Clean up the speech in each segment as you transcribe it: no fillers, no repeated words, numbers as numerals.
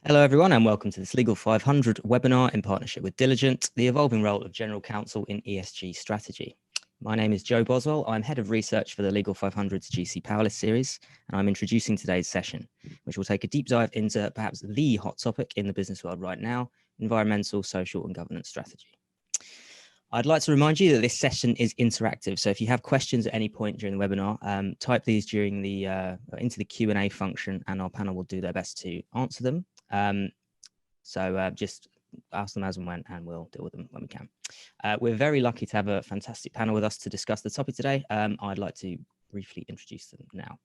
Hello everyone and welcome to this Legal 500 webinar in partnership with Diligent, the evolving role of General Counsel in ESG strategy. My name is Joe Boswell. I'm Head of Research for the Legal 500's GC Powerlist series, and I'm introducing today's session, which will take a deep dive into perhaps the hot topic in the business world right now, environmental, social and governance strategy. I'd like to remind you that this session is interactive. So if you have questions at any point during the webinar, type these during the into the Q&A function and our panel will do their best to answer them. Just ask them as and when, and we'll deal with them when we can. We're very lucky to have a fantastic panel with us to discuss the topic today. I'd like to briefly introduce them now.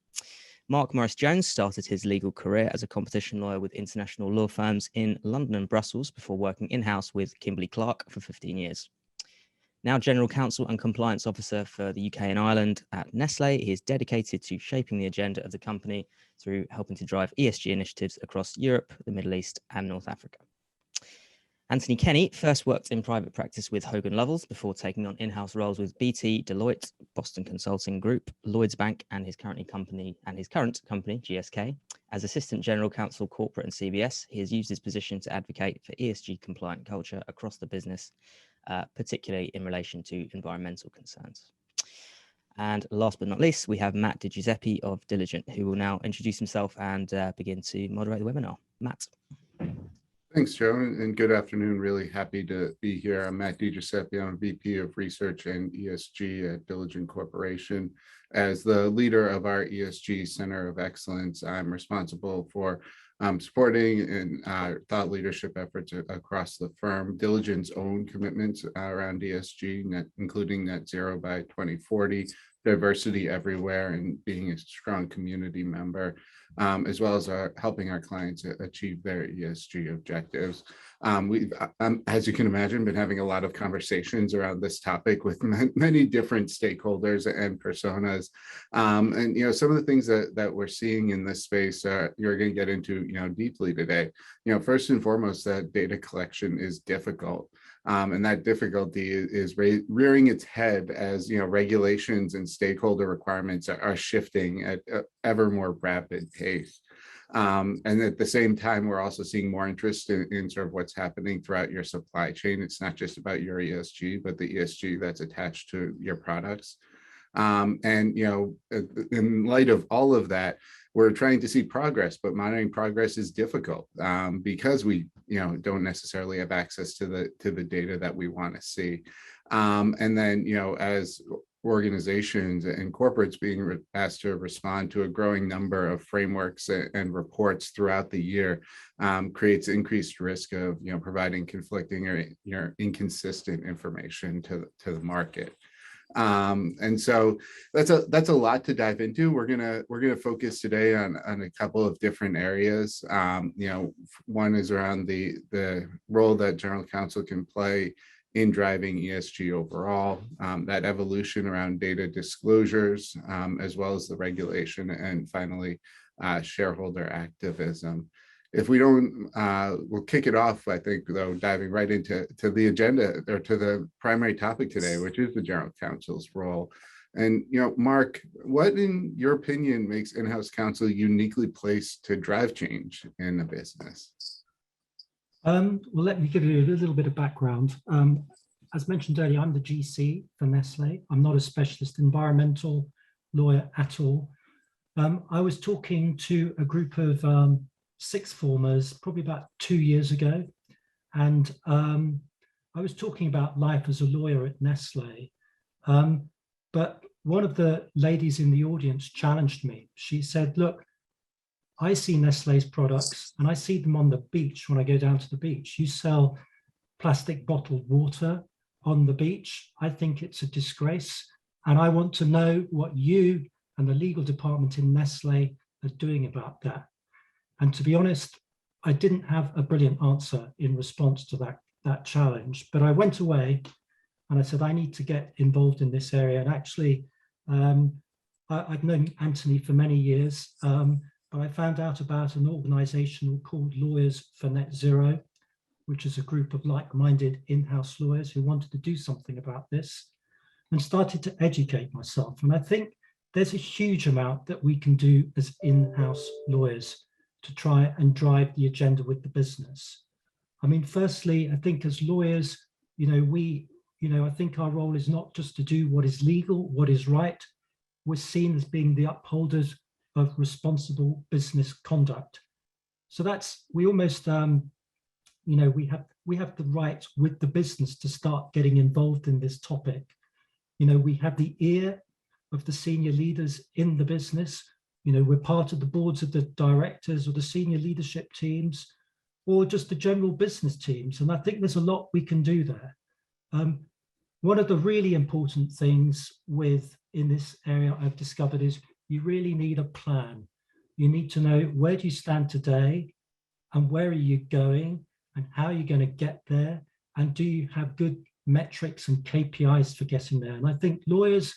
Mark Maurice-Jones started his legal career as a competition lawyer with international law firms in London and Brussels before working in-house with Kimberly-Clark for 15 years. Now General Counsel and Compliance Officer for the UK and Ireland at Nestlé, he is dedicated to shaping the agenda of the company through helping to drive ESG initiatives across Europe, the Middle East and North Africa. Anthony Kenny first worked in private practice with Hogan Lovells before taking on in-house roles with BT, Deloitte, Boston Consulting Group, Lloyds Bank and his current company, GSK. As Assistant General Counsel Corporate and CBS, he has used his position to advocate for ESG compliant culture across the business, particularly in relation to environmental concerns. And last but not least, we have Matt DiGiuseppe of Diligent, who will now introduce himself and begin to moderate the webinar. Matt. Thanks, Joe, and good afternoon. Really happy to be here. I'm Matt DiGiuseppe. I'm VP of Research and ESG at Diligent Corporation. As the leader of our ESG Center of Excellence, I'm responsible for supporting and thought leadership efforts across the firm. Diligent's own commitments around ESG, including net zero by 2040, diversity everywhere, and being a strong community member, as well as helping our clients achieve their ESG objectives. We've, as you can imagine, been having a lot of conversations around this topic with many different stakeholders and personas. And some of the things that we're seeing in this space, you're going to get into deeply today. First and foremost, that data collection is difficult. And that difficulty is rearing its head as regulations and stakeholder requirements are shifting at an ever more rapid pace. And at the same time, we're also seeing more interest in sort of what's happening throughout your supply chain. It's not just about your ESG, but the ESG that's attached to your products. In light of all of that, we're trying to see progress, but monitoring progress is difficult because we don't necessarily have access to the data that we want to see. And then as organizations and corporates being asked to respond to a growing number of frameworks and reports throughout the year creates increased risk of providing conflicting or inconsistent information to the market. And so that's a lot to dive into. We're gonna focus today on a couple of different areas. One is around the role that General Counsel can play in driving ESG overall, that evolution around data disclosures, as well as the regulation, and finally, shareholder activism. If we don't, we'll kick it off, I think, though, diving right into the agenda or to the primary topic today, which is the General Counsel's role. And, Mark, what, in your opinion, makes in-house counsel uniquely placed to drive change in the business? Well, let me give you a little bit of background. As mentioned earlier, I'm the GC for Nestlé. I'm not a specialist environmental lawyer at all. I was talking to a group of sixth formers probably about 2 years ago, and I was talking about life as a lawyer at Nestlé, but one of the ladies in the audience challenged me. She said, look, I see Nestlé's products and I see them on the beach when I go down to the beach. You sell plastic bottled water on the beach. I think it's a disgrace, and I want to know what you and the legal department in Nestlé are doing about that. And to be honest, I didn't have a brilliant answer in response to that challenge, but I went away and I said, I need to get involved in this area. And actually, I've known Anthony for many years, but I found out about an organization called Lawyers for Net Zero, which is a group of like-minded in-house lawyers who wanted to do something about this, and started to educate myself. And I think there's a huge amount that we can do as in-house lawyers to try and drive the agenda with the business. I mean, firstly, I think as lawyers, I think our role is not just to do what is legal, what is right. We're seen as being the upholders of responsible business conduct. So we almost, we have the right with the business to start getting involved in this topic. We have the ear of the senior leaders in the business. We're part of the boards of the directors or the senior leadership teams, or just the general business teams. And I think there's a lot we can do there. One of the really important things in this area I've discovered is you really need a plan. You need to know, where do you stand today and where are you going and how are you going to get there? And do you have good metrics and KPIs for getting there? And I think lawyers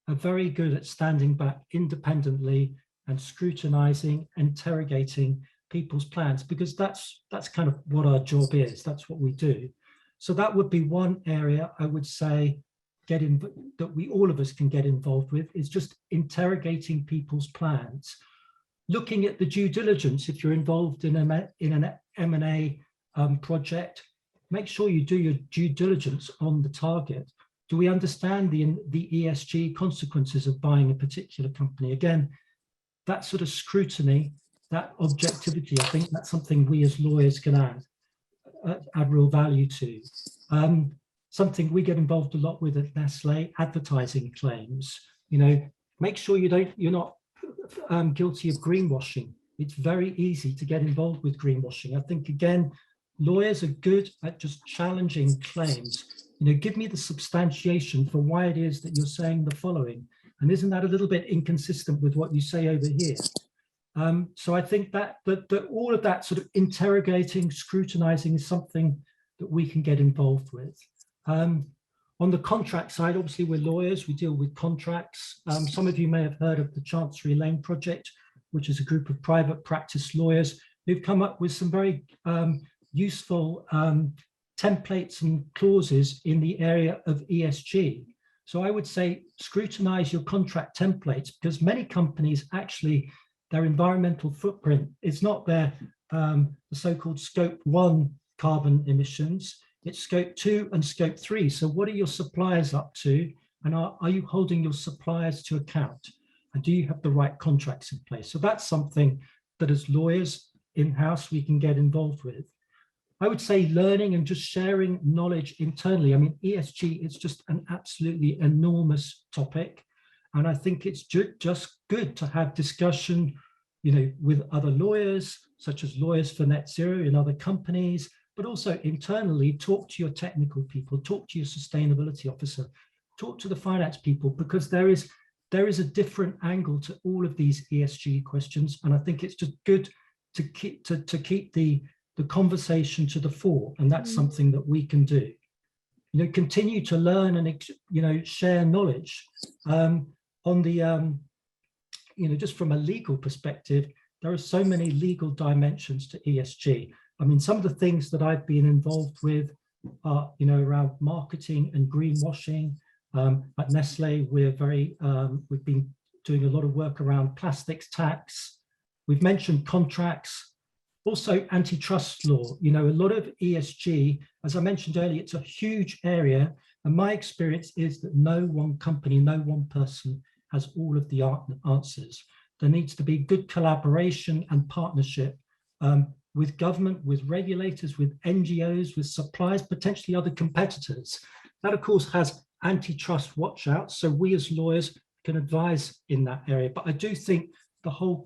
are very good at standing back independently and scrutinizing, interrogating people's plans, because that's kind of what our job is. That's what we do. So that would be one area I would say that we all of us can get involved with, is just interrogating people's plans, looking at the due diligence. If you're involved in an M&A project, make sure you do your due diligence on the target. Do we understand the ESG consequences of buying a particular company? Again, that sort of scrutiny, that objectivity, I think that's something we as lawyers can add real value to. Something we get involved a lot with at Nestlé, advertising claims. Make sure you're not guilty of greenwashing. It's very easy to get involved with greenwashing. I think, again, lawyers are good at just challenging claims. Give me the substantiation for why it is that you're saying the following. And isn't that a little bit inconsistent with what you say over here? So I think that all of that sort of interrogating, scrutinizing is something that we can get involved with. On the contract side, obviously we're lawyers, we deal with contracts. Some of you may have heard of the Chancery Lane Project, which is a group of private practice lawyers who've come up with some very useful templates and clauses in the area of ESG. So I would say scrutinize your contract templates, because many companies actually, their environmental footprint is not their the so-called scope 1 carbon emissions, it's scope 2 and scope 3. So what are your suppliers up to? And are you holding your suppliers to account? And do you have the right contracts in place? So that's something that as lawyers in-house we can get involved with. I would say learning and just sharing knowledge internally. I mean, ESG is just an absolutely enormous topic. And I think it's just good to have discussion, with other lawyers, such as Lawyers for Net Zero in other companies, but also internally, talk to your technical people, talk to your sustainability officer, talk to the finance people, because there is a different angle to all of these ESG questions. And I think it's just good to keep the conversation to the fore. And that's something that we can do. Continue to learn and, share knowledge. On the, just from a legal perspective, there are so many legal dimensions to ESG. I mean, some of the things that I've been involved with are, around marketing and greenwashing. At Nestlé, we've been doing a lot of work around plastics tax. We've mentioned contracts, also antitrust law. A lot of ESG, as I mentioned earlier, it's a huge area. And my experience is that no one company, no one person has all of the answers. There needs to be good collaboration and partnership with government, with regulators, with NGOs, with suppliers, potentially other competitors. That, of course, has antitrust watch out. So we as lawyers can advise in that area. But I do think although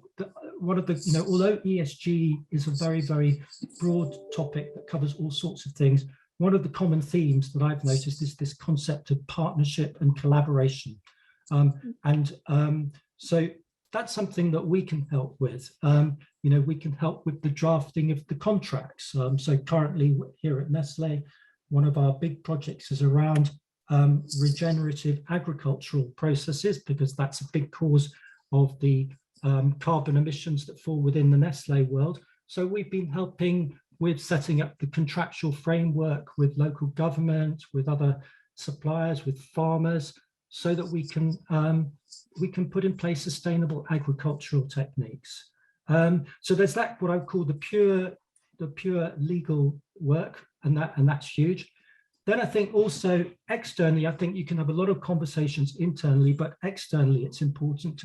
ESG is a very, very broad topic that covers all sorts of things, one of the common themes that I've noticed is this concept of partnership and collaboration. So that's something that we can help with. We can help with the drafting of the contracts. So currently here at Nestlé, one of our big projects is around regenerative agricultural processes, because that's a big cause of the carbon emissions that fall within the Nestlé world. So we've been helping with setting up the contractual framework with local government, with other suppliers, with farmers, so that we can put in place sustainable agricultural techniques. So there's that, what I call the pure legal work, and that's huge. Then I think also externally, I think you can have a lot of conversations internally, but externally, it's important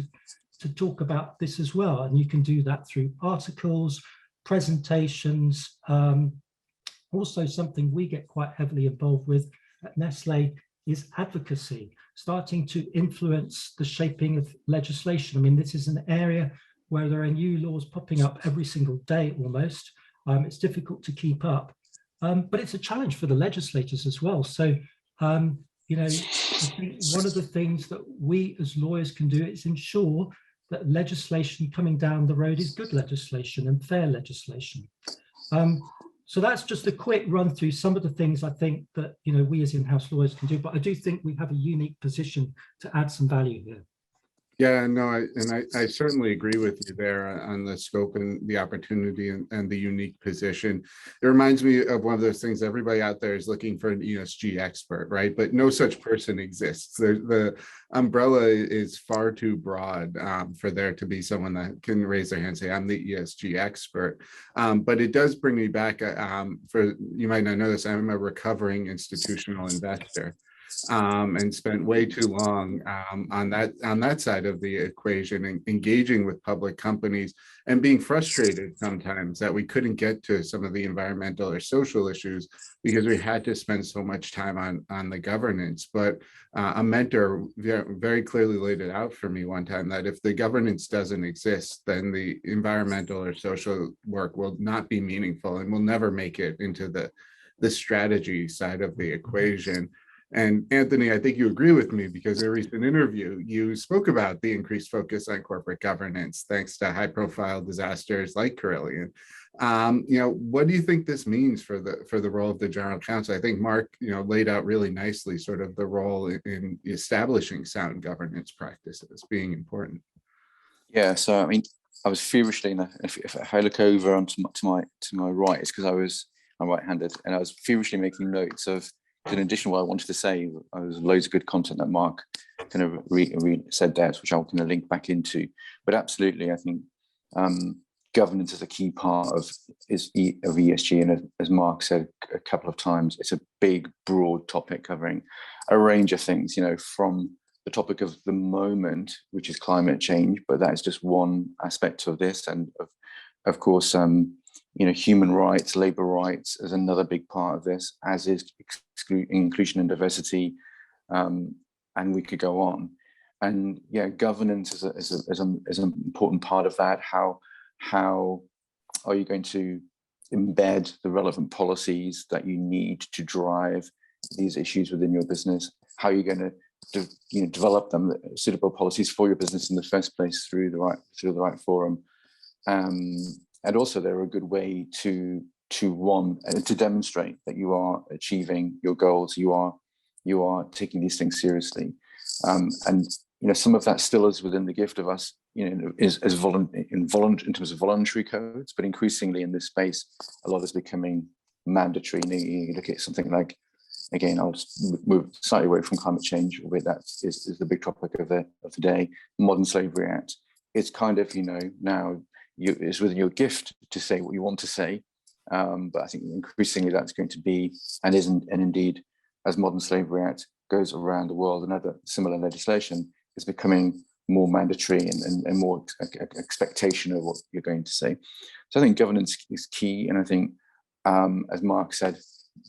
to talk about this as well. And you can do that through articles, presentations. Also, something we get quite heavily involved with at Nestle is advocacy, starting to influence the shaping of legislation. I mean, this is an area where there are new laws popping up every single day almost. It's difficult to keep up. But it's a challenge for the legislators as well. So, you know, I think one of the things that we as lawyers can do is ensure that legislation coming down the road is good legislation and fair legislation. So that's just a quick run through some of the things I think that, you know, we as in-house lawyers can do, but I do think we have a unique position to add some value here. Yeah, no, I certainly agree with you there on the scope and the opportunity and the unique position. It reminds me of one of those things, everybody out there is looking for an ESG expert, right? But no such person exists. The umbrella is far too broad for there to be someone that can raise their hand and say, I'm the ESG expert. But it does bring me back, you might not know this, I'm a recovering institutional investor. And spent way too long on that side of the equation, and engaging with public companies and being frustrated sometimes that we couldn't get to some of the environmental or social issues because we had to spend so much time on the governance. But a mentor very clearly laid it out for me one time that if the governance doesn't exist, then the environmental or social work will not be meaningful and will never make it into the strategy side of the equation. And Anthony, I think you agree with me because in a recent interview, you spoke about the increased focus on corporate governance, thanks to high profile disasters like Carillion. You know, what do you think this means for the role of the general counsel? I think Mark, you know, laid out really nicely sort of the role in establishing sound governance practices being important. Yeah, so I mean, I was feverishly, if I look over onto my right, it's because I'm right-handed, and I was feverishly making notes of, in addition to what I wanted to say, there was loads of good content that Mark kind of said there, which I'll kind of link back into. But absolutely, I think governance is a key part of ESG. And as Mark said a couple of times, it's a big, broad topic covering a range of things, you know, from the topic of the moment, which is climate change, but that is just one aspect of this. And of course, you know, human rights, labor rights is another big part of this, as is inclusion and diversity, and we could go on. And yeah, governance is an important part of that. How are you going to embed the relevant policies that you need to drive these issues within your business? How are you going to develop them, suitable policies for your business in the first place through the right forum? And also, they're a good way to demonstrate that you are achieving your goals. You are taking these things seriously, and you know, some of that still is within the gift of us. You know, is in terms of voluntary codes, but increasingly in this space, a lot is becoming mandatory. You look at something like, again, I'll just move slightly away from climate change, albeit that is the big topic of the day. Modern Slavery Act. It's kind of, you know, now. It's within your gift to say what you want to say, but I think increasingly that's going to be, and indeed, as Modern Slavery Act goes around the world and other similar legislation, is becoming more mandatory and more expectation of what you're going to say. So I think governance is key, and I think, as Mark said,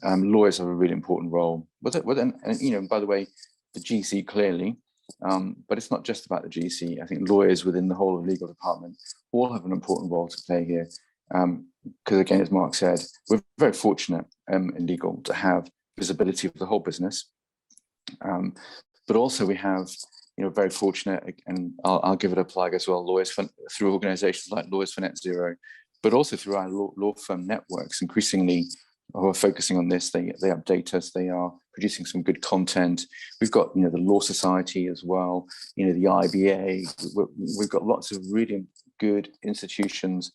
lawyers have a really important role. And you know, by the way, the GC clearly. But it's not just about the GC. I think lawyers within the whole of legal department all have an important role to play here. Because again, as Mark said, we're very fortunate in legal to have visibility of the whole business. But also we have, you know, very fortunate, and I'll give it a plug as well, lawyers through organizations like Lawyers for Net Zero, but also through our law firm networks, increasingly who are focusing on this. They update us. They are producing some good content. We've got, you know, the Law Society as well, you know, the IBA. We've got lots of really good institutions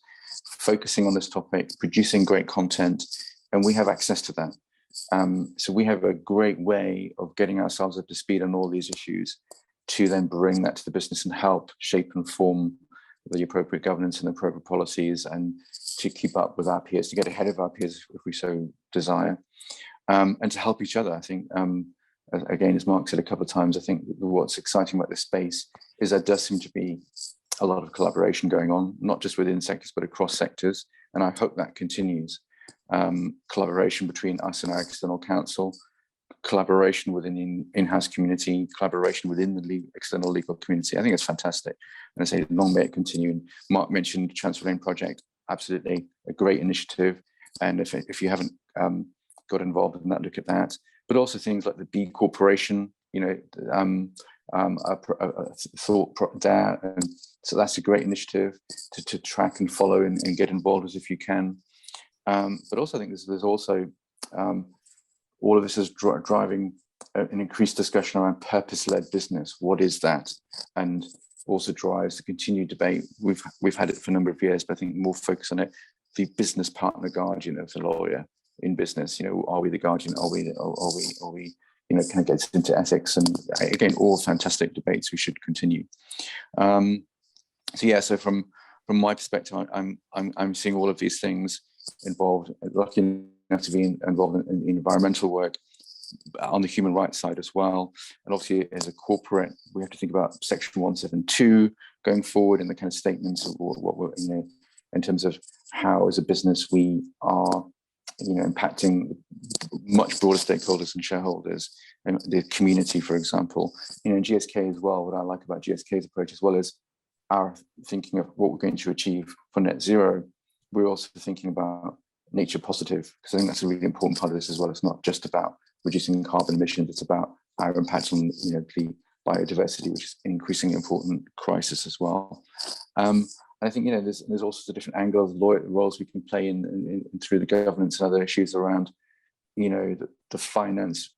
focusing on this topic, producing great content, and we have access to that. So we have a great way of getting ourselves up to speed on all these issues to then bring that to the business and help shape and form the appropriate governance and appropriate policies, and to keep up with our peers, to get ahead of our peers if we so desire, and to help each other. I think, again, as Mark said a couple of times, I think what's exciting about this space is there does seem to be a lot of collaboration going on, not just within sectors, but across sectors. And I hope that continues. Collaboration between us and our external counsel, collaboration within the in-house community, collaboration within the external legal community. I think it's fantastic. And I say long may it continue. And Mark mentioned the Transfer Lane project, absolutely a great initiative. And if you haven't got involved in that, look at that. But also things like the B Corporation, thought there. And so that's a great initiative to track and follow and get involved as if you can. But also I think there's also all of this is driving an increased discussion around purpose-led business. What is that? And also drives the continued debate. We've had it for a number of years, but I think more focus on it. The business partner guardian of the lawyer in business. Are we the guardian? Are we kind of gets into ethics, and again, all fantastic debates we should continue. So from my perspective, I'm seeing all of these things involved. Lucky enough to be involved in environmental work on the human rights side as well. And obviously, as a corporate, we have to think about Section 172 going forward and the kind of statements of what we're in terms of how, as a business, we are impacting much broader stakeholders and shareholders and the community, for example. GSK as well, what I like about GSK's approach, as well as our thinking of what we're going to achieve for net zero, we're also thinking about nature positive, because I think that's a really important part of this as well. It's not just about reducing carbon emissions, it's about our impact on the biodiversity, which is an increasingly important crisis as well. And I think there's all sorts of different angles, roles we can play in through the governance and other issues around the finance.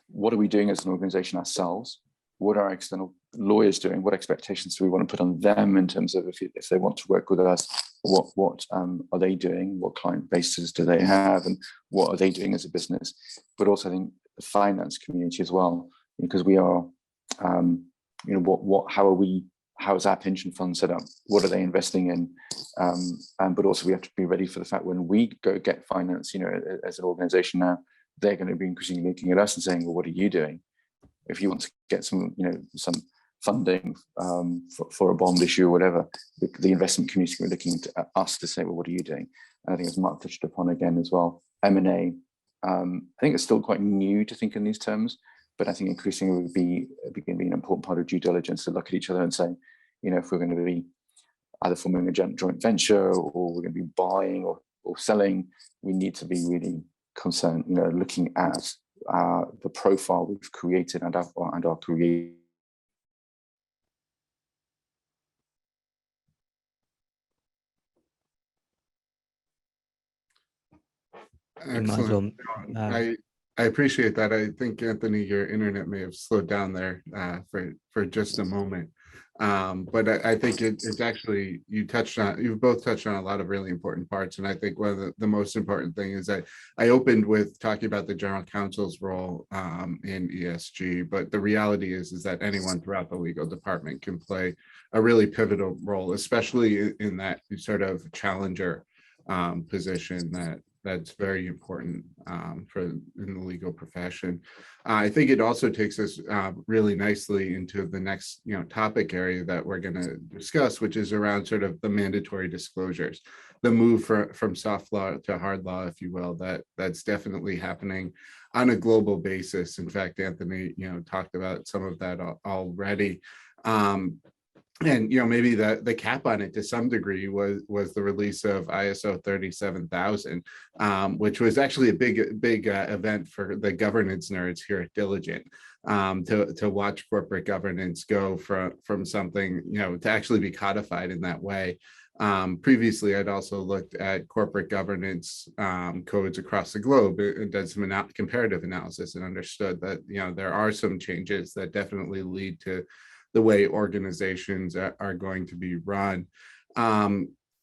What are we doing as an organization ourselves? What are our external lawyers doing? What expectations do we want to put on them in terms of if they want to work with us? What are they doing? What client bases do they have? And what are they doing as a business? But also, I think the finance community as well, because we are, how is our pension fund set up? What are they investing in? But also, we have to be ready for the fact when we go get finance, as an organization now, they're going to be increasingly looking at us and saying, well, what are you doing? If you want to get some funding for a bond issue or whatever, the investment community will be looking at us to say, well, what are you doing? And I think as Mark touched upon again as well, M&A, I think it's still quite new to think in these terms, but I think increasingly would be an important part of due diligence to look at each other and say, if we're going to be either forming a joint venture or we're going to be buying or selling, we need to be really concerned, looking at the profile we've created and our create. Excellent. I appreciate that. I think, Anthony, your internet may have slowed down there for just a moment. But I think it's actually, you've both touched on a lot of really important parts. And I think one of the most important thing is that I opened with talking about the general counsel's role in ESG, but the reality is that anyone throughout the legal department can play a really pivotal role, especially in that sort of challenger position that's very important in the legal profession. I think it also takes us really nicely into the next topic area that we're going to discuss, which is around sort of the mandatory disclosures, the move from soft law to hard law, if you will, that's definitely happening on a global basis. In fact, Anthony, talked about some of that already. And maybe the cap on it to some degree was the release of ISO 37000, which was actually a big event for the governance nerds here at Diligent, to watch corporate governance go from something to actually be codified in that way. Previously, I'd also looked at corporate governance codes across the globe and did some comparative analysis and understood that there are some changes that definitely lead to the way organizations are going to be run.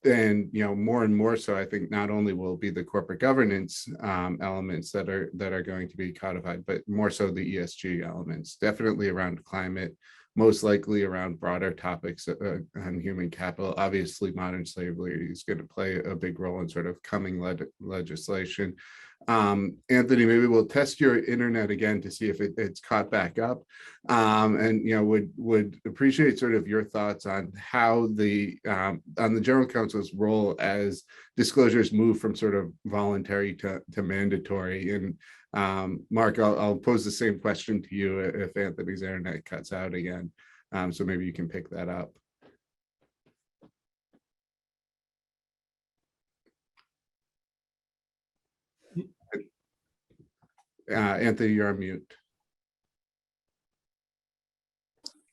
and more and more so, I think not only will be the corporate governance elements that are going to be codified, but more so the ESG elements, definitely around climate, most likely around broader topics on human capital. Obviously, modern slavery is going to play a big role in sort of coming legislation. Anthony, maybe we'll test your internet again to see if it's caught back up, and would appreciate sort of your thoughts on how on the general counsel's role as disclosures move from sort of voluntary to mandatory. And Mark, I'll pose the same question to you if Anthony's internet cuts out again, so maybe you can pick that up. Anthony, you're on mute.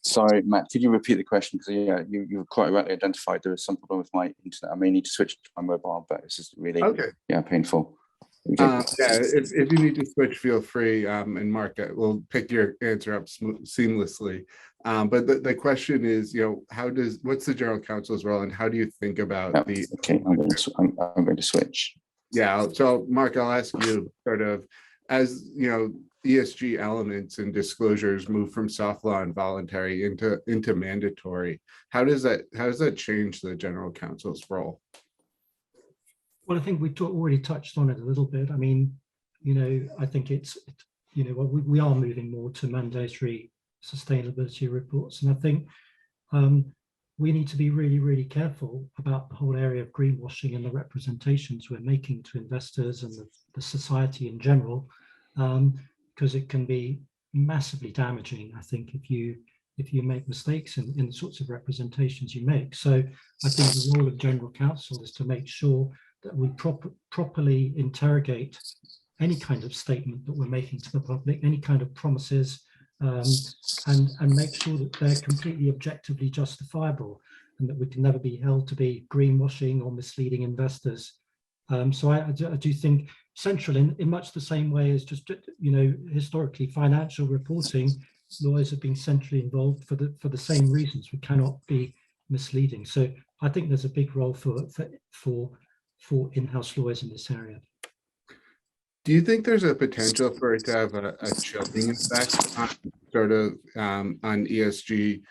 Sorry, Matt, could you repeat the question? Because yeah, you quite rightly identified there was some problem with my internet. I may need to switch to my mobile, but this is really painful. Yeah, if you need to switch, feel free. And Mark, we'll pick your answer up seamlessly. But the question is, what's the general counsel's role, and how do you think about the? Okay, I'm going to switch. Yeah. So Mark, I'll ask you sort of, as ESG elements and disclosures move from soft law and voluntary into mandatory. How does that change the general counsel's role? Well, I think we already touched on it a little bit. I mean, I think we are moving more to mandatory sustainability reports, and I think we need to be really, really careful about the whole area of greenwashing and the representations we're making to investors and the society in general, because it can be massively damaging, I think, if you make mistakes in the sorts of representations you make. So I think the role of general counsel is to make sure that we properly interrogate any kind of statement that we're making to the public, any kind of promises, and make sure that they're completely objectively justifiable, and that we can never be held to be greenwashing or misleading investors. So I do think central in much the same way as just historically financial reporting, lawyers have been centrally involved for the same reasons. We cannot be misleading. So I think there's a big role for in-house lawyers in this area. Do you think there's a potential for it to have a chilling effect on sort of on ESG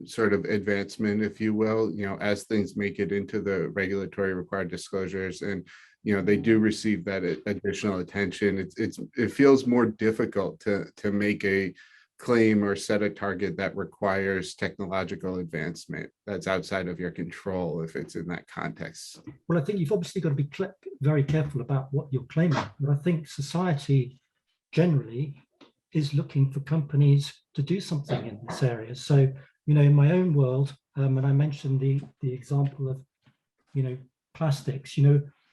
sort of advancement, if you will, as things make it into the regulatory required disclosures, and they do receive that additional attention? It feels more difficult to make a claim or set a target that requires technological advancement that's outside of your control if it's in that context. Well, I think you've obviously got to be very careful about what you're claiming, but I think society generally is looking for companies to do something in this area. So, in my own world, and I mentioned the example of, plastics,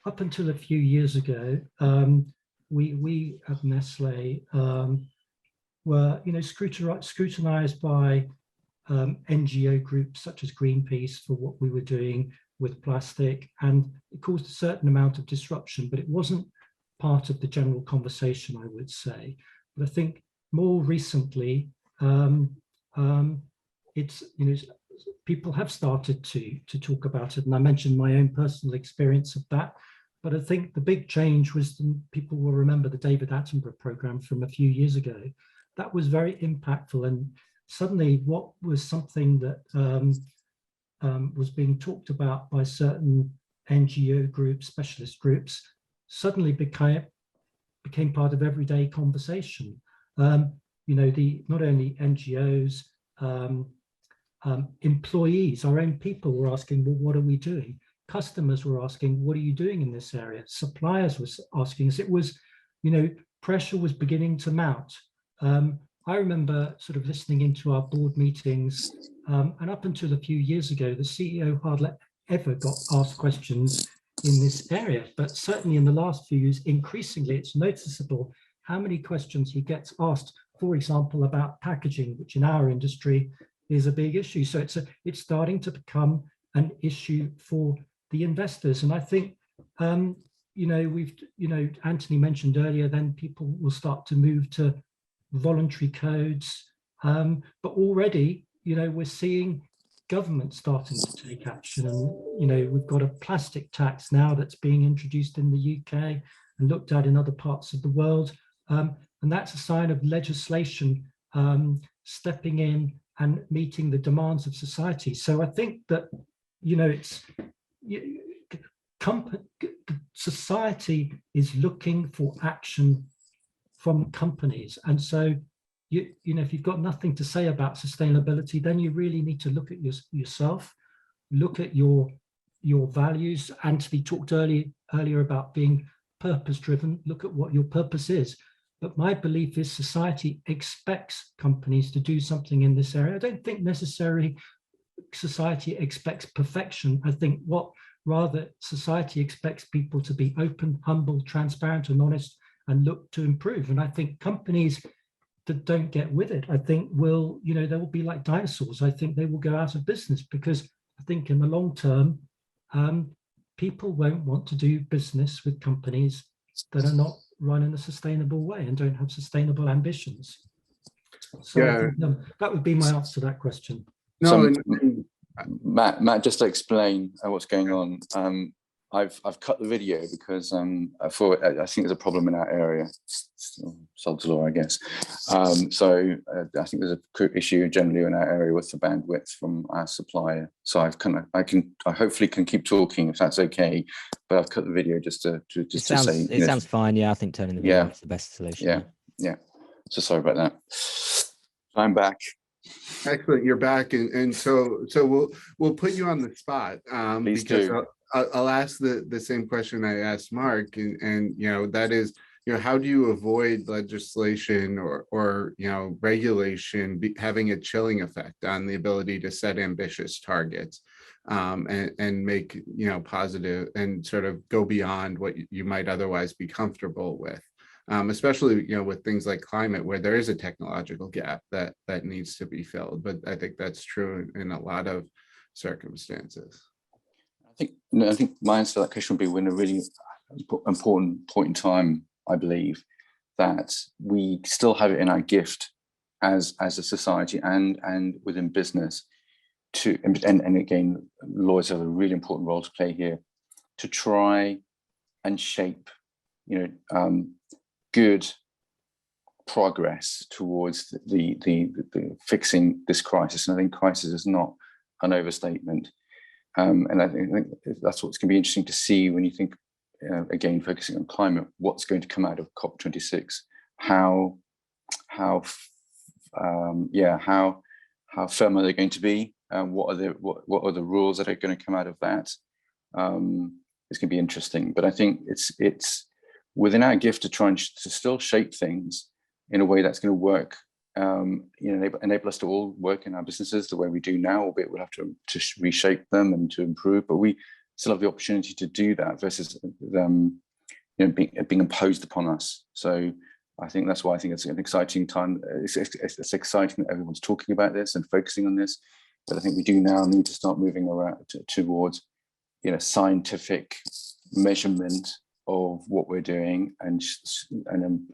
up until a few years ago, we at Nestle were, scrutinized by NGO groups such as Greenpeace for what we were doing with plastic, and it caused a certain amount of disruption, but it wasn't part of the general conversation, I would say. But I think more recently, it's, people have started to talk about it, and I mentioned my own personal experience of that. But I think the big change was, people will remember the David Attenborough program from a few years ago. That was very impactful, and suddenly what was something that was being talked about by certain NGO groups, specialist groups, suddenly became part of everyday conversation. Not only NGOs, employees, our own people were asking, well, what are we doing? Customers were asking, what are you doing in this area? Suppliers were asking us. It was, pressure was beginning to mount. I remember sort of listening into our board meetings, and up until a few years ago, the CEO hardly ever got asked questions in this area. But certainly in the last few years, increasingly, it's noticeable how many questions he gets asked, for example, about packaging, which in our industry is a big issue. So it's starting to become an issue for the investors. And I think, Anthony mentioned earlier, then people will start to move to voluntary codes. But already, we're seeing government starting to take action. And, we've got a plastic tax now that's being introduced in the UK and looked at in other parts of the world. And that's a sign of legislation stepping in and meeting the demands of society. So I think that, society is looking for action from companies. And so, if you've got nothing to say about sustainability, then you really need to look at yourself, look at your values. Anthony talked earlier about being purpose-driven. Look at what your purpose is. But my belief is society expects companies to do something in this area. I don't think necessarily society expects perfection. I think rather society expects people to be open, humble, transparent, and honest, and look to improve. And I think companies that don't get with it, I think they will be like dinosaurs. I think they will go out of business, because I think in the long term, people won't want to do business with companies that are not run in a sustainable way and don't have sustainable ambitions. So Yeah. I think, that would be my answer to that question. No, Matt, just to explain what's going on. I've cut the video because I think there's a problem in our area. Sod's law, I guess. So I think there's a issue generally in our area with the bandwidth from our supplier. So I hopefully can keep talking if that's okay. But I've cut the video just to say. It sounds fine. Yeah, I think turning the video off is the best solution. Yeah. So sorry about that. I'm back. excellent. You're back, and so we'll put you on the spot. Please because do. I'll ask the same question I asked Mark, and that is, how do you avoid legislation or regulation having a chilling effect on the ability to set ambitious targets, and make positive and sort of go beyond what you might otherwise be comfortable with, especially with things like climate, where there is a technological gap that needs to be filled. But I think that's true in a lot of circumstances. I think my answer to that question would be, we're in a really important point in time, I believe, that we still have it in our gift as a society and within business to, and again, lawyers have a really important role to play here, to try and shape, good progress towards the fixing this crisis. And I think crisis is not an overstatement. And I think that's what's going to be interesting to see when you think, again, focusing on climate, what's going to come out of COP26, how firm are they going to be, what are the rules that are going to come out of that. It's going to be interesting, but I think it's within our gift to try and to still shape things in a way that's going to work. Enable us to all work in our businesses the way we do now, albeit we'll have to reshape them and to improve, but we still have the opportunity to do that versus them being imposed upon us. So I think that's why I think it's an exciting time. It's exciting that everyone's talking about this and focusing on this, but I think we do now need to start moving around towards scientific measurement of what we're doing and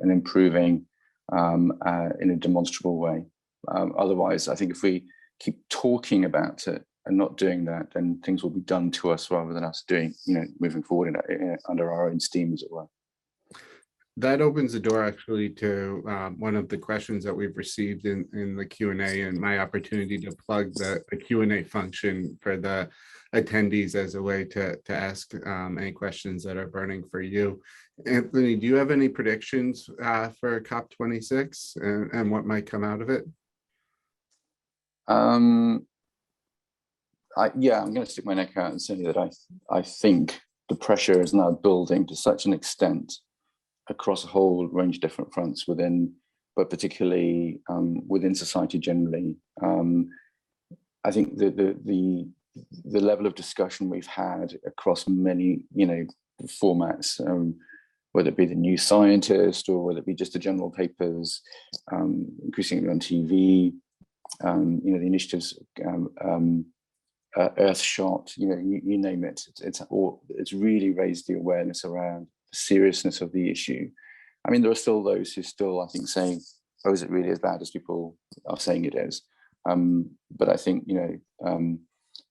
improving in a demonstrable way. Otherwise, I think if we keep talking about it and not doing that, then things will be done to us rather than us doing, moving forward under our own steam, as it were. That opens the door actually to one of the questions that we've received in the Q&A, and my opportunity to plug the Q&A function for the attendees as a way to ask any questions that are burning for you. Anthony, do you have any predictions for COP26 and what might come out of it? I'm going to stick my neck out and say that I think the pressure is now building to such an extent across a whole range of different fronts but particularly within society generally. I think the level of discussion we've had across many, formats, whether it be the New Scientist or whether it be just the general papers, increasingly on TV, the initiatives, Earthshot, you name it. It's really raised the awareness around the seriousness of the issue. I mean, there are still those who still, I think, saying, "Oh, is it really as bad as people are saying it is?" But I think,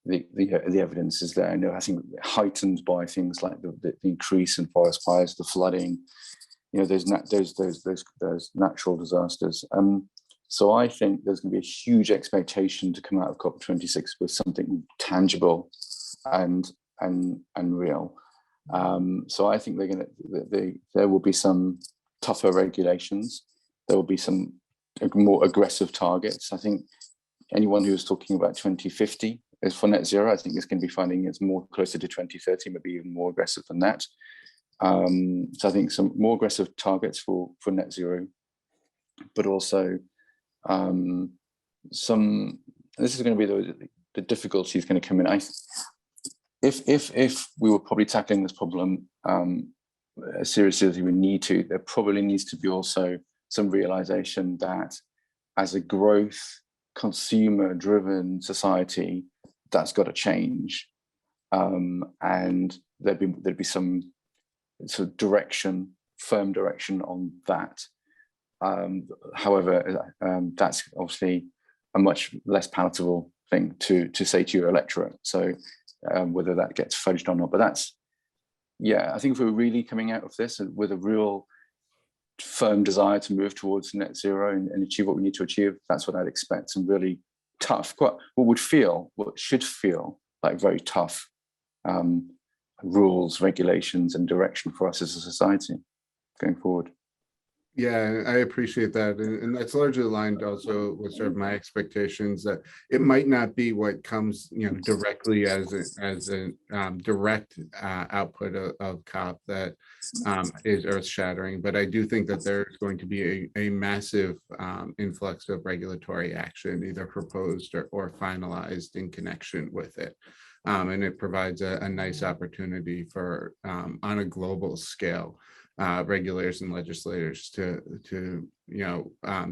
the evidence is there. And I think heightened by things like the increase in forest fires, the flooding, those natural disasters. So I think there's going to be a huge expectation to come out of COP26 with something tangible and real. So I think there will be some tougher regulations. There will be some more aggressive targets. I think anyone who is talking about 2050 is for net zero, I think is going to be finding it's more closer to 2030, maybe even more aggressive than that. So I think some more aggressive targets for net zero, but also this is going to be the difficulty is going to come in. If we were probably tackling this problem as seriously as we need to, there probably needs to be also some realization that as a growth, consumer-driven society, that's got to change, and there'd be some sort of direction, firm direction on that. However, that's obviously a much less palatable thing to say to your electorate. So whether that gets fudged or not, but that's, I think if we're really coming out of this with a real firm desire to move towards net zero and achieve what we need to achieve, that's what I'd expect. Some really tough, what should feel like very tough rules, regulations, and direction for us as a society going forward. Yeah, I appreciate that. And that's largely aligned also with sort of my expectations that it might not be what comes, directly as a direct output of COP that is earth shattering. But I do think that there's going to be a massive influx of regulatory action, either proposed or finalized in connection with it. And it provides a nice opportunity for, on a global scale, regulators and legislators to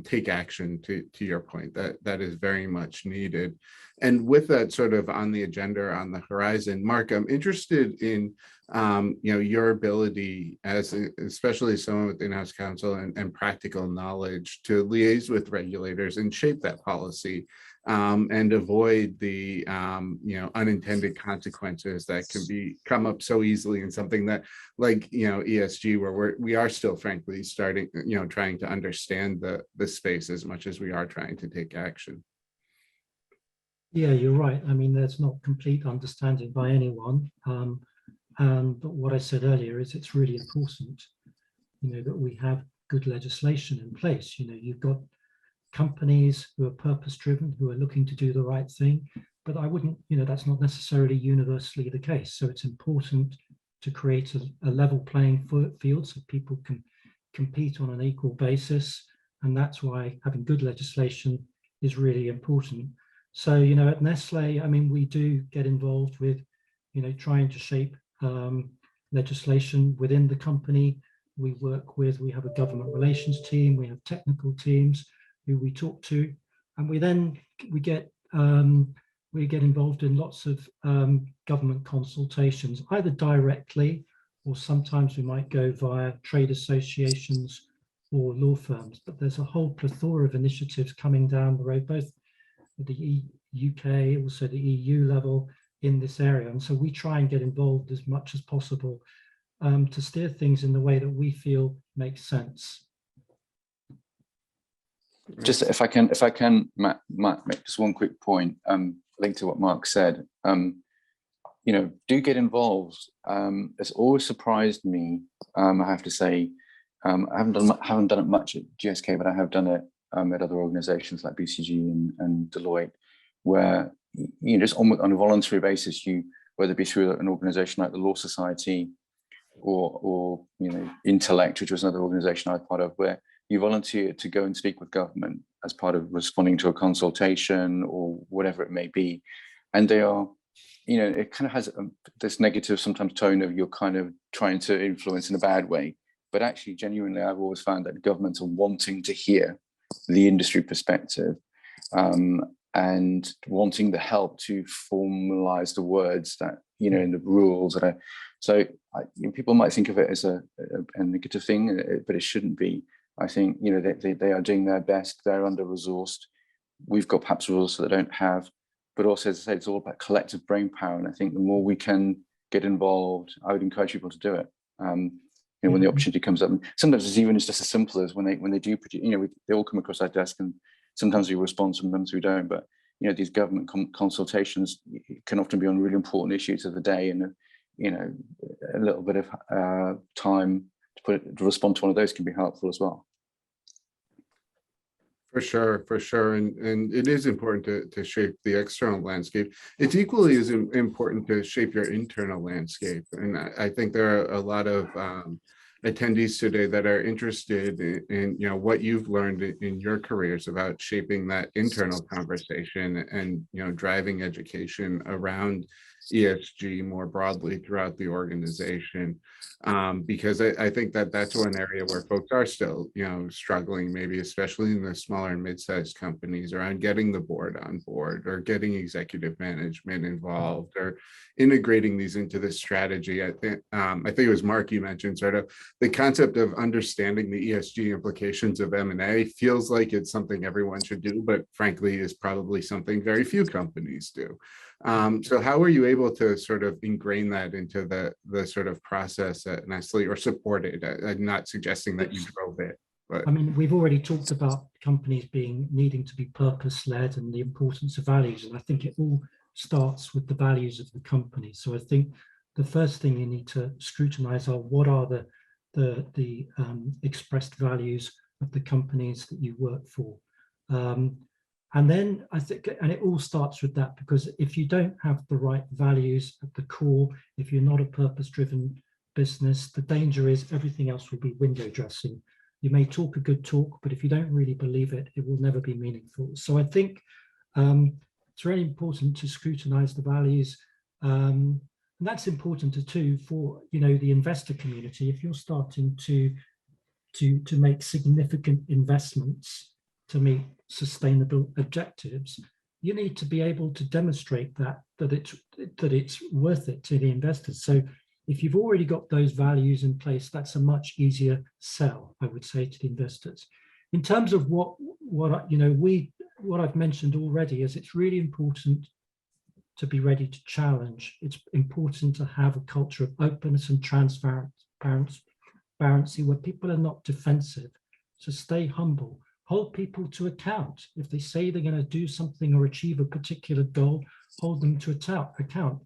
take action, to your point, that is very much needed. And with that sort of on the agenda, on the horizon, Mark, I'm interested in your ability especially someone with in-house counsel and practical knowledge to liaise with regulators and shape that policy, and avoid the unintended consequences that can come up so easily in something that like ESG, where we are still frankly starting trying to understand the space as much as we are trying to take action. Yeah, you're right. I mean, there's not complete understanding by anyone. But what I said earlier is it's really important, that we have good legislation in place. You've got companies who are purpose-driven, who are looking to do the right thing, but I wouldn't, that's not necessarily universally the case. So it's important to create a level playing field so people can compete on an equal basis. And that's why having good legislation is really important. So, at Nestle, I mean, we do get involved with, trying to shape legislation within the company. We have a government relations team, we have technical teams who we talk to, and we get involved in lots of government consultations, either directly or sometimes we might go via trade associations or law firms. But there's a whole plethora of initiatives coming down the road, both at the UK, also the EU level in this area. And so we try and get involved as much as possible to steer things in the way that we feel makes sense. Just if I can, Matt, make just one quick point linked to what Mark said. Do get involved. It's always surprised me. I have to say, I haven't done it much at GSK, but I have done it at other organisations like BCG and Deloitte, where just on a voluntary basis, whether it be through an organisation like the Law Society or Intellect, which was another organisation I was part of, where you volunteer to go and speak with government as part of responding to a consultation or whatever it may be. And they are, it kind of has this negative sometimes tone of you're kind of trying to influence in a bad way. But actually, genuinely, I've always found that governments are wanting to hear the industry perspective and wanting the help to formalize the words that, in the rules that are. So people might think of it as a negative thing, but it shouldn't be. I think, they are doing their best. They're under-resourced. We've got perhaps resources that they don't have. but also, as I say, it's all about collective brain power. And I think the more we can get involved, I would encourage people to do it. When the opportunity comes up, and sometimes it's just as simple as when they do produce, they all come across our desk, and sometimes we respond, sometimes we don't. But these government consultations can often be on really important issues of the day, and a little bit of time to respond to one of those can be helpful as well. For sure. And it is important to shape the external landscape. It's equally as important to shape your internal landscape. And I think there are a lot of attendees today that are interested in what you've learned in your careers about shaping that internal conversation and driving education around ESG more broadly throughout the organization, because I think that's one area where folks are still struggling, maybe especially in the smaller and mid-sized companies, around getting the board on board or getting executive management involved or integrating these into the strategy. I think it was Mark, you mentioned sort of the concept of understanding the ESG implications of M&A feels like it's something everyone should do, but frankly is probably something very few companies do. So how were you able to sort of ingrain that into the sort of process at Nestle, or support it? I'm not suggesting that you drove it, but I mean, we've already talked about companies needing to be purpose-led and the importance of values, and I think it all starts with the values of the company. So I think the first thing you need to scrutinize are what are the expressed values of the companies that you work for. And then I think, and it all starts with that, because if you don't have the right values at the core, if you're not a purpose-driven business, the danger is everything else will be window dressing. You may talk a good talk, but if you don't really believe it, it will never be meaningful. So I think it's really important to scrutinize the values. And that's important too for the investor community. If you're starting to make significant investments to meet sustainable objectives, you need to be able to demonstrate that it's worth it to the investors. So if you've already got those values in place, that's a much easier sell, I would say, to the investors. In terms of what I've mentioned already, is it's really important to be ready to challenge. It's important to have a culture of openness and transparency where people are not defensive. So stay humble. Hold people to account. If they say they're going to do something or achieve a particular goal, hold them to account.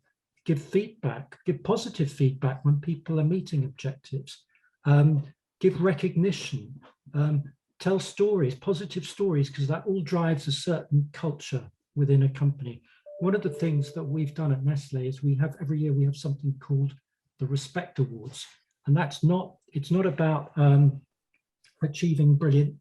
Give feedback, give positive feedback when people are meeting objectives. Give recognition. Tell stories, positive stories, because that all drives a certain culture within a company. One of the things that we've done at Nestle is every year we have something called the Respect Awards. And it's not about achieving brilliant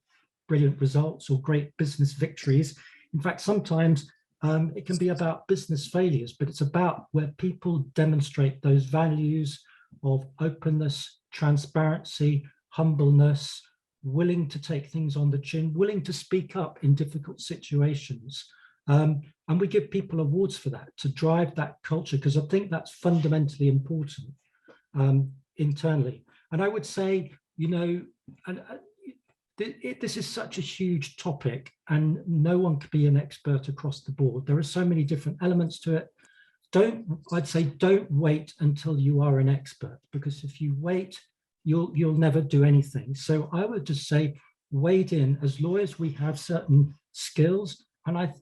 results or great business victories. In fact, sometimes it can be about business failures, but it's about where people demonstrate those values of openness, transparency, humbleness, willing to take things on the chin, willing to speak up in difficult situations. And we give people awards for that, to drive that culture, because I think that's fundamentally important internally. And I would say, this is such a huge topic, and no one can be an expert across the board. There are so many different elements to it. I'd say don't wait until you are an expert, because if you wait, you'll never do anything. So I would just say, wade in. As lawyers, we have certain skills, and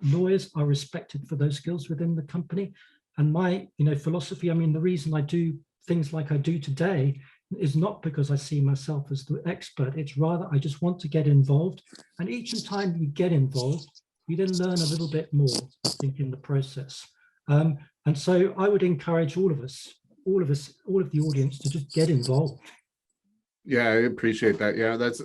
lawyers are respected for those skills within the company. And my philosophy, the reason I do things like I do today is not because I see myself as the expert. It's rather I just want to get involved. And each time you get involved, you then learn a little bit more, I think, in the process. And so I would encourage all of the audience to just get involved. Yeah, I appreciate that. Yeah, that's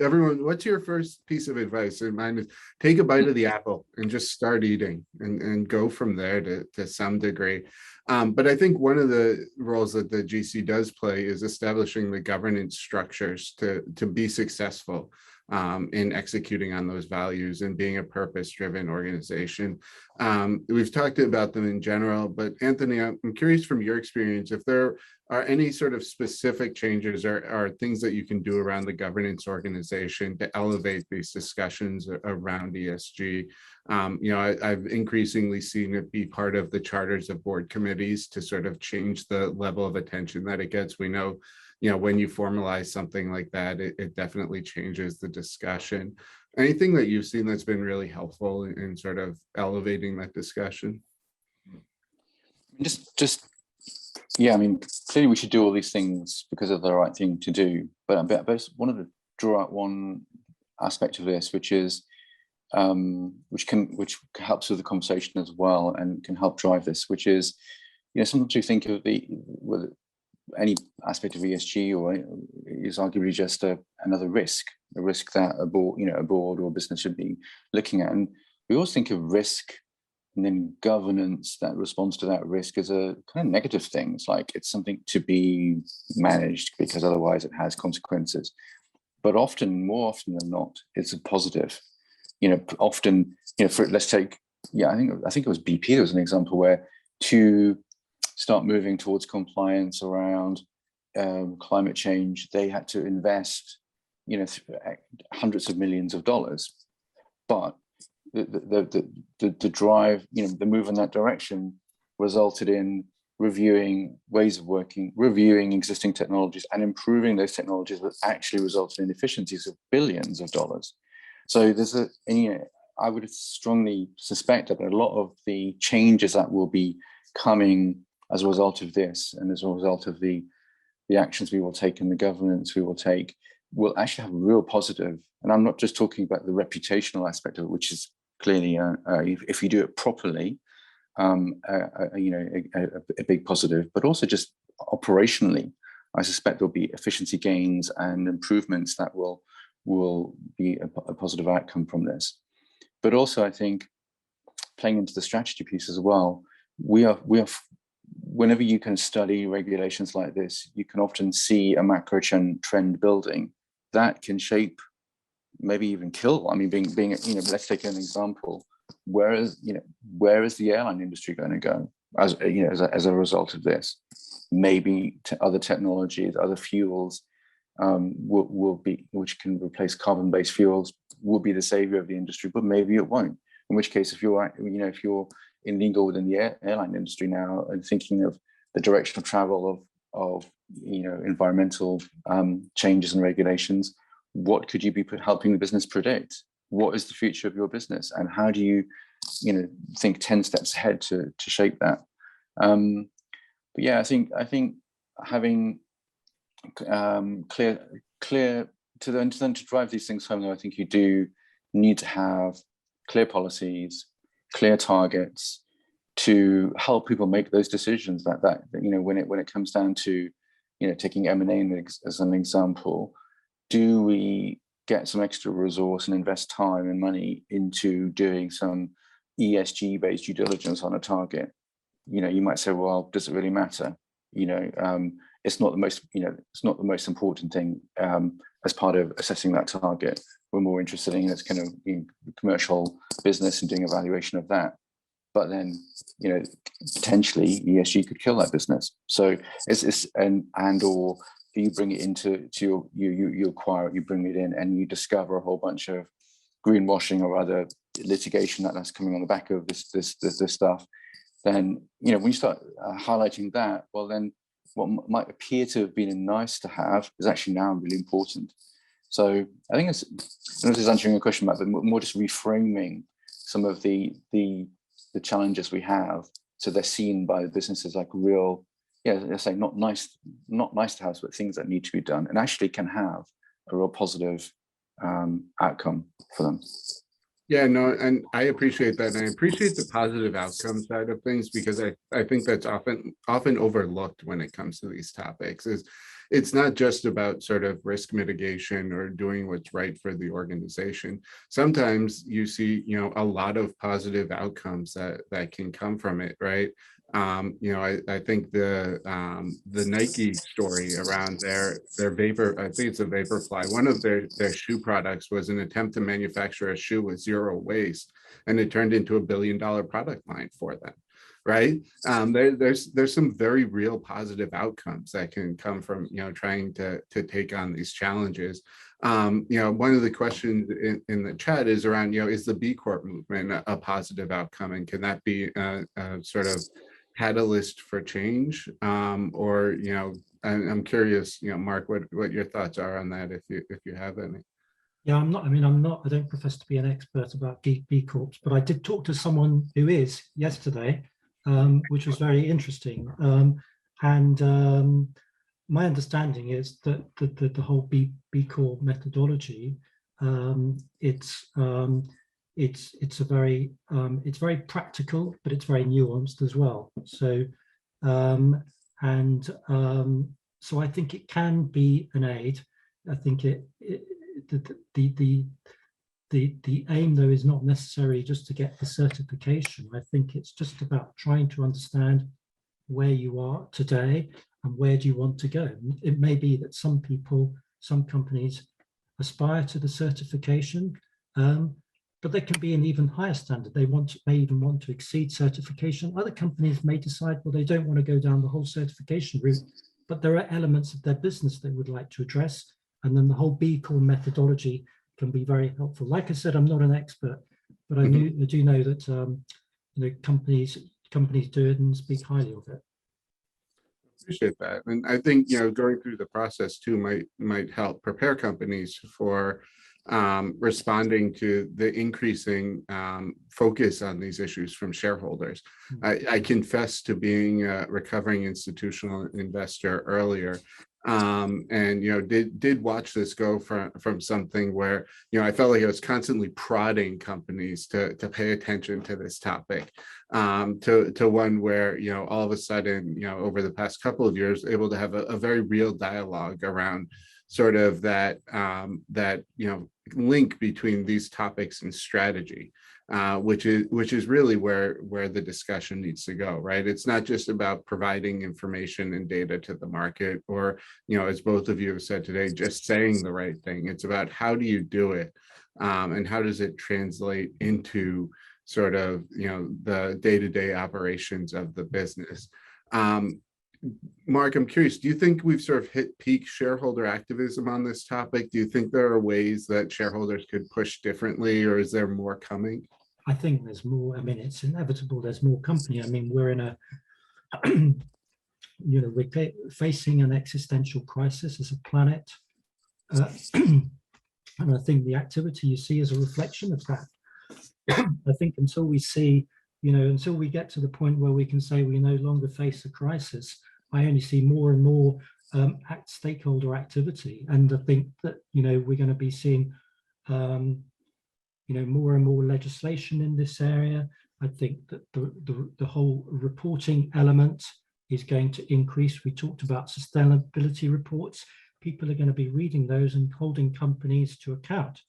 everyone. What's your first piece of advice? And mine is take a bite of the apple and just start eating and go from there to some degree. But I think one of the roles that the GC does play is establishing the governance structures to be successful in executing on those values and being a purpose-driven organization. We've talked about them in general, but Anthony, I'm curious from your experience if there are any sort of specific changes or things that you can do around the governance organization to elevate these discussions around ESG. I've increasingly seen it be part of the charters of board committees to sort of change the level of attention that it gets. We know, when you formalize something like that, it definitely changes the discussion. Anything that you've seen that's been really helpful in sort of elevating that discussion? Yeah, I mean, clearly we should do all these things because of the right thing to do. But I wanted to draw out one aspect of this, which is which helps with the conversation as well and can help drive this, which is, sometimes we think of any aspect of ESG or is arguably just another risk, a risk that a board or business should be looking at. And we always think of risk and then governance that responds to that risk as a kind of negative thing. It's like it's something to be managed because otherwise it has consequences. But more often than not, it's a positive. Often, let's take, I think it was BP. There was an example where to start moving towards compliance around climate change, they had to invest, hundreds of millions of dollars. But the drive, the move in that direction resulted in reviewing ways of working, reviewing existing technologies and improving those technologies that actually resulted in efficiencies of billions of dollars. So I would strongly suspect that a lot of the changes that will be coming as a result of this and as a result of the actions we will take and the governance we will take will actually have a real positive. And I'm not just talking about the reputational aspect of it, which is clearly, if you do it properly, a big positive, but also just operationally, I suspect there'll be efficiency gains and improvements that will be a positive outcome from this. But also, I think, playing into the strategy piece as well, we are whenever you can study regulations like this, you can often see a macro trend building that can shape, maybe even kill. I mean, being let's take an example. Where is the airline industry going to go as a result of this? Maybe other technologies, other fuels will be, which can replace carbon-based fuels, will be the savior of the industry, but maybe it won't. In which case, if you're illegal within the airline industry now and thinking of the direction of travel of environmental changes and regulations, what could you be helping the business predict? What is the future of your business, and how do you think 10 steps ahead to shape that? But yeah, I think having clear to then to drive these things home, though, I think you do need to have clear policies, clear targets to help people make those decisions. That when it comes down to taking M&A as an example, do we get some extra resource and invest time and money into doing some ESG based due diligence on a target? You might say, well, does it really matter? It's not the most important thing as part of assessing that target. We're more interested in kind of commercial business and doing evaluation of that. But then, potentially ESG could kill that business. So it's or you bring it into you acquire it, you bring it in, and you discover a whole bunch of greenwashing or other litigation that's coming on the back of this stuff. Then when you start highlighting that, well, then what might appear to have been a nice to have is actually now really important. So I think this is answering a question about, but more just reframing some of the challenges we have, so they're seen by the businesses like real, let's say not nice to have, but things that need to be done and actually can have a real positive outcome for them. Yeah, no, and I appreciate that. And I appreciate the positive outcome side of things, because I think that's often overlooked when it comes to these topics. It's not just about sort of risk mitigation or doing what's right for the organization. Sometimes you see, a lot of positive outcomes that can come from it, right? I think the Nike story around their vapor, I think it's a Vaporfly, one of their shoe products was an attempt to manufacture a shoe with zero waste, and it turned into $1 billion product line for them. Right. There's some very real positive outcomes that can come from, trying to take on these challenges. One of the questions in the chat is around, is the B Corp movement a positive outcome, and can that be a sort of catalyst for change? I'm curious, Mark, what your thoughts are on that, if you have any. Yeah, I don't profess to be an expert about B Corps, but I did talk to someone who is yesterday, which was very interesting. My understanding is that the whole B Corp methodology, it's very practical, but it's very nuanced as well. So, so I think it can be an aid. I think the aim, though, is not necessarily just to get the certification. I think it's just about trying to understand where you are today and where do you want to go. It may be that some companies aspire to the certification, but they can be an even higher standard. They may even want to exceed certification. Other companies may decide, well, they don't want to go down the whole certification route, but there are elements of their business they would like to address. And then the whole B Corp methodology can be very helpful. Like I said, I'm not an expert, but I do know that companies do it and speak highly of it. Appreciate that, and I think going through the process too might help prepare companies for responding to the increasing focus on these issues from shareholders. I confess to being a recovering institutional investor earlier, and did watch this go from something where I felt like I was constantly prodding companies to pay attention to this topic, to one where all of a sudden over the past couple of years able to have a very real dialogue around sort of that link between these topics and strategy, which is really where the discussion needs to go, right? It's not just about providing information and data to the market, or as both of you have said today, just saying the right thing. It's about how do you do it, and how does it translate into sort of the day-to-day operations of the business. Mark, I'm curious, do you think we've sort of hit peak shareholder activism on this topic? Do you think there are ways that shareholders could push differently, or is there more coming? I think there's more. I mean, it's inevitable there's more company. I mean, we're in a, we're facing an existential crisis as a planet. And I think the activity you see is a reflection of that. I think until we see, until we get to the point where we can say we no longer face a crisis, I only see more and more stakeholder activity. And I think that, we're going to be seeing, more and more legislation in this area. I think that the whole reporting element is going to increase. We talked about sustainability reports. People are going to be reading those and holding companies to account.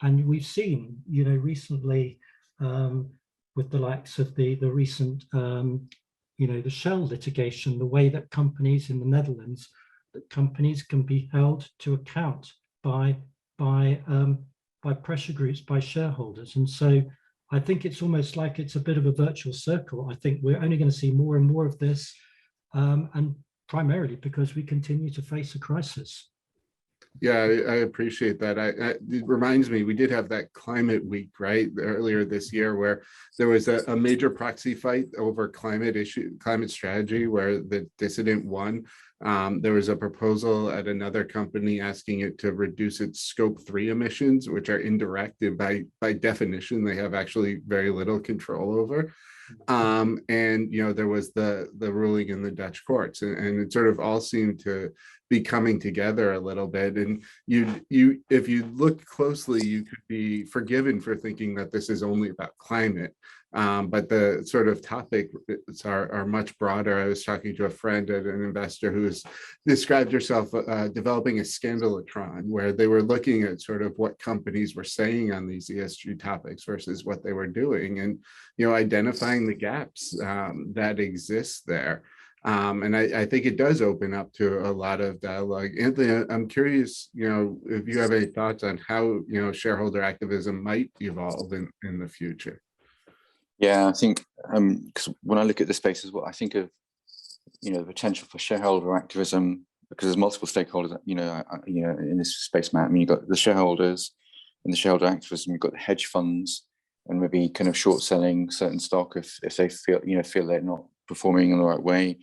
And we've seen, recently, with the likes of the recent, the Shell litigation, the way that companies in the Netherlands, that companies can be held to account by pressure groups, by shareholders. And so I think it's almost like it's a bit of a virtual circle. I think we're only going to see more and more of this, and primarily because we continue to face a crisis. Yeah, I appreciate that. It reminds me, we did have that climate week, right, earlier this year, where there was a major proxy fight over climate strategy, where the dissident won. There was a proposal at another company asking it to reduce its scope 3 emissions, which are indirect, and by definition, they have actually very little control over. And there was the ruling in the Dutch courts, and it sort of all seemed to be coming together a little bit. And if you look closely, you could be forgiven for thinking that this is only about climate. But the sort of topics are much broader. I was talking to a friend and an investor who's described herself developing a scandalotron, where they were looking at sort of what companies were saying on these ESG topics versus what they were doing, and identifying the gaps that exist there. And I think it does open up to a lot of dialogue. Anthony, I'm curious, if you have any thoughts on how, shareholder activism might evolve in the future. Yeah, I think because when I look at the space as well, I think of the potential for shareholder activism, because there's multiple stakeholders, in this space, Matt. I mean, you've got the shareholders and the shareholder activism. You've got the hedge funds and maybe kind of short selling certain stock if they feel they're not performing in the right way.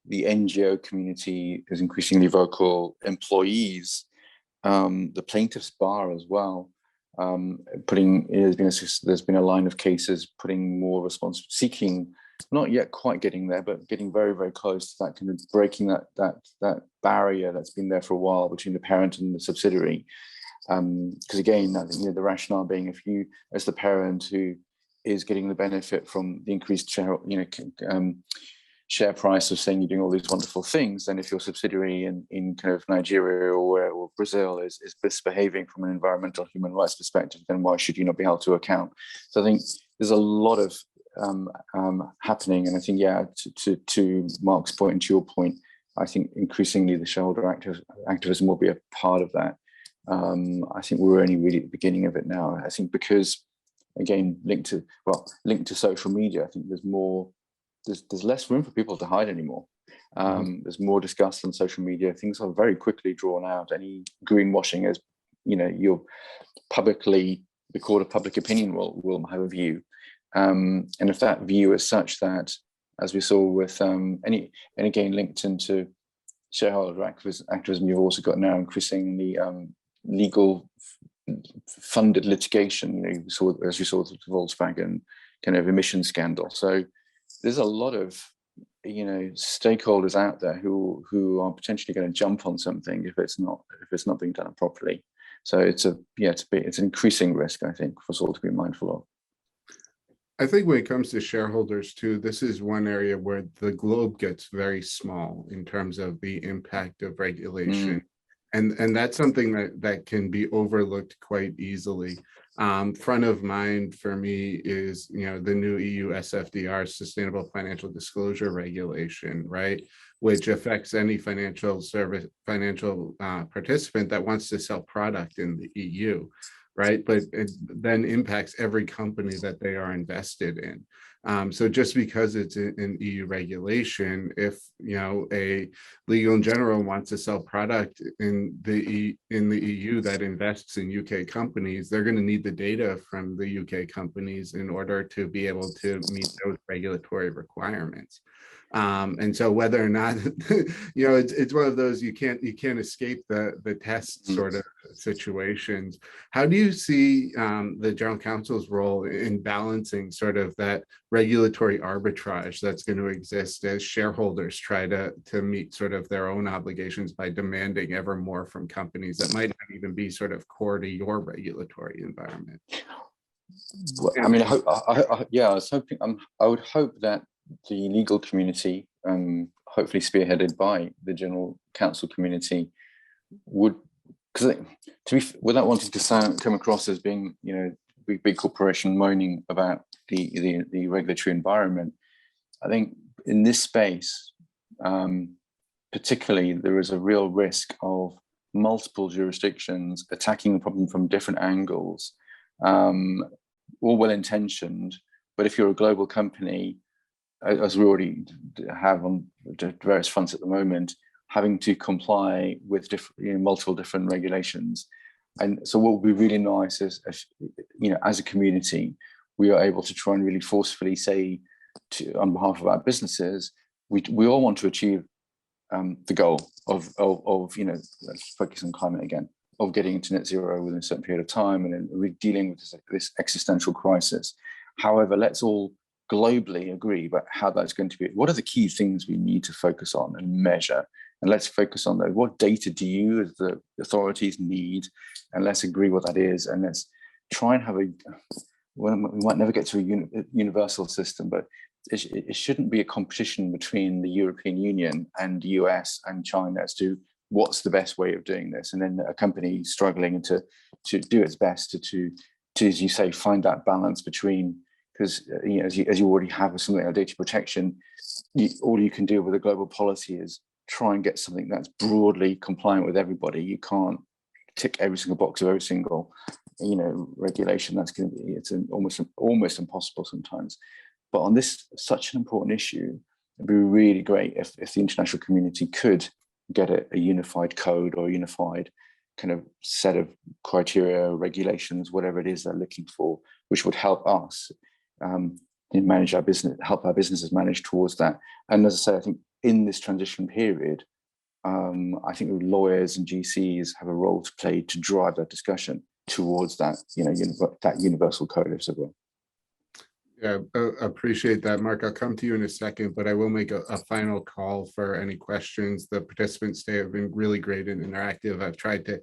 The NGO community is increasingly vocal. Employees, the plaintiffs' bar as well. There's been a line of cases putting more seeking, not yet quite getting there, but getting very, very close to that, kind of breaking that barrier that's been there for a while between the parent and the subsidiary. Because again, I think the rationale being, if you, as the parent who is getting the benefit from the increased share price of saying you're doing all these wonderful things, then if your subsidiary in kind of Nigeria or Brazil is misbehaving from an environmental human rights perspective, then why should you not be held to account? So I think there's a lot of happening, and I think to Mark's point and to your point, I think increasingly the shareholder activism will be a part of that. I think we're only really at the beginning of it now. I think because, again, linked to social media, I think there's less room for people to hide anymore. There's more discussed on social media. Things are very quickly drawn out. Any greenwashing is, your publicly recorded public opinion will have a view. And if that view is such that, as we saw with again linked into shareholder activism, you've also got now increasingly legal funded litigation. As you saw the Volkswagen kind of emission scandal. So there's a lot of stakeholders out there who are potentially going to jump on something if it's not being done properly. So it's an increasing risk, I think, for us all to be mindful of. I think when it comes to shareholders too, this is one area where the globe gets very small in terms of the impact of regulation. And that's something that can be overlooked quite easily. Front of mind for me is, the new EU SFDR, Sustainable Financial Disclosure Regulation, right? Which affects any financial participant that wants to sell product in the EU, right? But it then impacts every company that they are invested in. So just because it's an EU regulation, if a legal in general wants to sell product in the EU that invests in UK companies, they're going to need the data from the UK companies in order to be able to meet those regulatory requirements. And so whether or not it's one of those you can't escape the test sort of situations. How do you see the General Counsel's role in balancing sort of that regulatory arbitrage that's going to exist as shareholders try to meet sort of their own obligations by demanding ever more from companies that might not even be sort of core to your regulatory environment? Well, I mean, I would hope that the legal community, hopefully spearheaded by the General Counsel community, would, because without wanting to come across as being, big corporation moaning about the regulatory environment, I think in this space, particularly, there is a real risk of multiple jurisdictions attacking the problem from different angles, all well-intentioned, but if you're a global company, as we already have on various fronts at the moment, having to comply with multiple different regulations. And so what would be really nice is, as a community, we are able to try and really forcefully say on behalf of our businesses, we all want to achieve the goal of let's focus on climate again, of getting to net zero within a certain period of time, and then we're dealing with this existential crisis. However, let's all globally agree about how that's going to be. What are the key things we need to focus on and measure? And let's focus on those. What data do you as the authorities need? And let's agree what that is. And let's try and have we might never get to a universal system, but it shouldn't be a competition between the European Union and US and China as to what's the best way of doing this, and then a company struggling to do its best to as you say, find that balance between, because as you already have with something like data protection, all you can do with a global policy is try and get something that's broadly compliant with everybody. You can't tick every single box of every single regulation. That's going to be, it's almost impossible sometimes. But on this such an important issue, it'd be really great if the international community could get a unified code or a unified kind of set of criteria, regulations, whatever it is they're looking for, which would help us manage our business, help our businesses manage towards that. And as I say, I think in this transition period, I think lawyers and GCs have a role to play to drive that discussion towards that, that universal code, if so will. Yeah, appreciate that, Mark. I'll come to you in a second, but I will make a final call for any questions. The participants today have been really great and interactive. I've tried to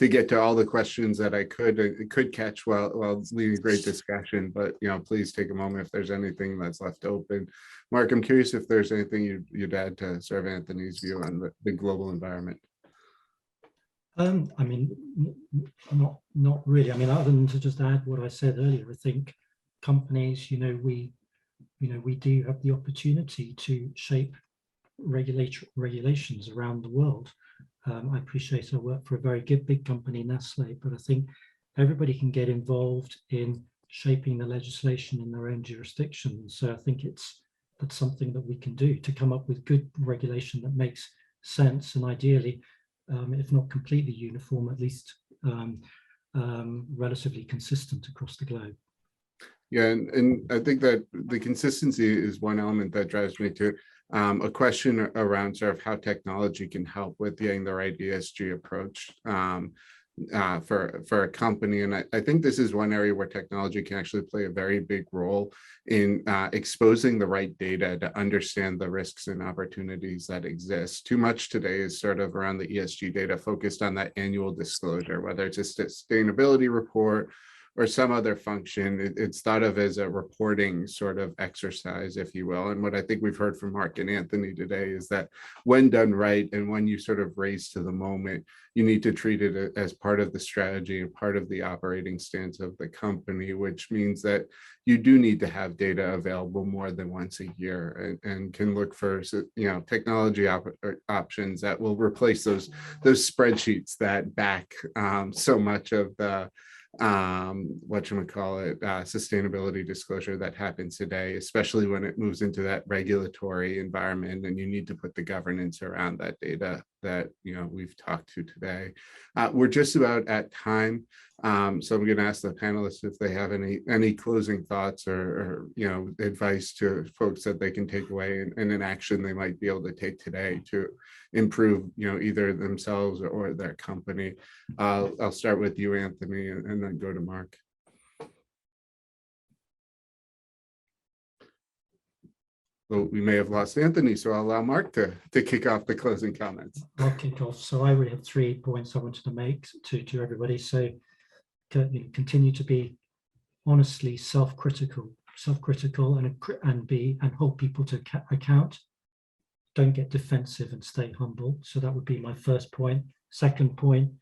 get to all the questions that I could catch while leading a great discussion, but please take a moment if there's anything that's left open. Mark, I'm curious if there's anything you'd add to Sir Anthony's view on the global environment. I mean, not really. I mean, other than to just add what I said earlier, I think companies, we do have the opportunity to shape regulations around the world. I appreciate I work for a very big company, Nestle, but I think everybody can get involved in shaping the legislation in their own jurisdiction. So I think that's something that we can do to come up with good regulation that makes sense, and ideally, if not completely uniform, at least relatively consistent across the globe. Yeah, and I think that the consistency is one element that drives me to a question around sort of how technology can help with getting the right ESG approach for a company. And I think this is one area where technology can actually play a very big role in exposing the right data to understand the risks and opportunities that exist. Too much today is sort of around the ESG data focused on that annual disclosure, whether it's a sustainability report or some other function. It's thought of as a reporting sort of exercise, if you will. And what I think we've heard from Mark and Anthony today is that when done right, and when you sort of raise to the moment, you need to treat it as part of the strategy and part of the operating stance of the company, which means that you do need to have data available more than once a year, and can look for technology options that will replace those spreadsheets that back so much of the sustainability disclosure that happens today, especially when it moves into that regulatory environment and you need to put the governance around that data that we've talked to today. We're just about at time, so I'm going to ask the panelists if they have any closing thoughts or advice to folks that they can take away and an action they might be able to take today to improve either themselves or their company. I'll start with you, Anthony, and then go to Mark. Well, we may have lost Anthony, so I'll allow Mark to kick off the closing comments. I'll kick off. So I really have 3 points I wanted to make to everybody. So continue to be honestly self-critical and hold people to account. Don't get defensive and stay humble. So that would be my first point. Second point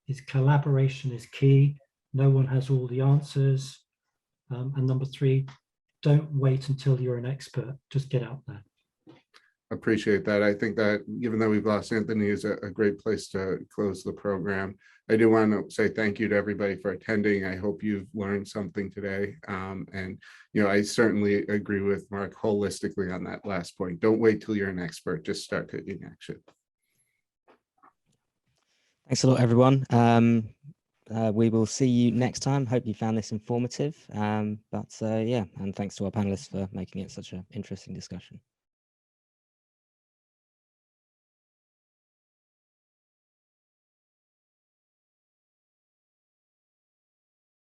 is collaboration is key. No one has all the answers. And number 3, don't wait until you're an expert. Just get out there. Appreciate that. I think that given that we've lost Anthony is a great place to close the program. I do want to say thank you to everybody for attending. I hope you've learned something today. And I certainly agree with Mark holistically on that last point. Don't wait till you're an expert. Just start taking action. Thanks a lot, everyone. We will see you next time. Hope you found this informative. Yeah, and thanks to our panelists for making it such an interesting discussion.